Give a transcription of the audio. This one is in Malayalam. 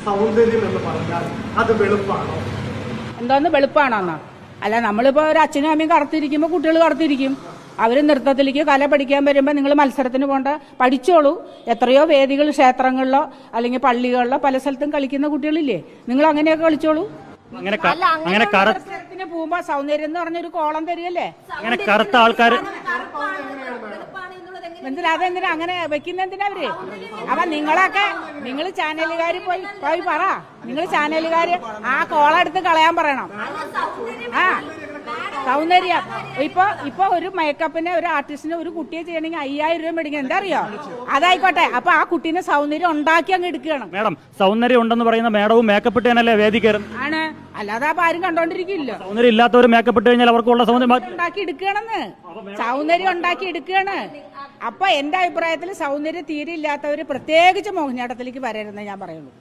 സൗന്ദര്യം എന്ന് പറഞ്ഞാൽ അത് വെളുപ്പാണോ? എന്തോന്ന് വെളുപ്പാണോന്നോ? അല്ല, നമ്മളിപ്പോ ഒരു അച്ഛനും അമ്മയും കറുത്തിരിക്കുമ്പോ കുട്ടികൾ കറുത്തിരിക്കും. അവര് നൃത്തത്തിലേക്ക് കല പഠിക്കാൻ വരുമ്പോ നിങ്ങൾ മത്സരത്തിന് പോണ്ട, പഠിച്ചോളൂ. എത്രയോ വേദികൾ, ക്ഷേത്രങ്ങളിലോ അല്ലെങ്കിൽ പള്ളികളിലോ പല സ്ഥലത്തും കളിക്കുന്ന കുട്ടികളില്ലേ, നിങ്ങൾ അങ്ങനെയൊക്കെ കളിച്ചോളൂ. മത്സരത്തിന് പോകുമ്പോ സൗന്ദര്യം എന്ന് പറഞ്ഞൊരു കോളം തരികയല്ലേ. അങ്ങനെ കറുത്ത ആൾക്കാർ അതെന്തിനാ അങ്ങനെ വെക്കുന്നതിനാ അവര്? അപ്പൊ നിങ്ങൾ ചാനലുകാർ പോയി പറ, നിങ്ങൾ ചാനലുകാര് ആ കോളെടുത്ത് കളയാൻ പറയണം. ആ സൗന്ദര്യം ഇപ്പൊ ഒരു മേക്കപ്പിന് ഒരു ആർട്ടിസ്റ്റിന് ഒരു കുട്ടിയെ ചെയ്യണമെങ്കിൽ 5000 രൂപ മേടിക്കണം. എന്താ അറിയോ? അതായിക്കോട്ടെ, അപ്പൊ ആ കുട്ടീനെ സൗന്ദര്യം ഉണ്ടാക്കി അങ്ങ് എടുക്കുകയാണ്. മേഡം, സൗന്ദര്യം ഉണ്ടെന്ന് പറയുന്ന മേഡവും മേക്കപ്പ് ഇട്ടാനല്ലേ വേദി കയറുന്നത്? ആണ്, അല്ലാതെ അപ്പൊ ആരും കണ്ടോണ്ടിരിക്കില്ല. സൗന്ദര്യം ഇല്ലാത്തവർ മേക്കപ്പ് ഇട്ട് കഴിഞ്ഞാൽ അവർക്കുള്ള സൗന്ദര്യം ഉണ്ടാക്കി എടുക്കുകയാണെന്ന്, സൗന്ദര്യം ഉണ്ടാക്കി എടുക്കുകയാണ്. അപ്പൊ എന്റെ അഭിപ്രായത്തിൽ സൗന്ദര്യം തീരെ ഇല്ലാത്തവര് പ്രത്യേകിച്ച് മോഹിനിയാട്ടത്തിലേക്ക് വരരുതെന്ന് ഞാൻ പറയുള്ളൂ.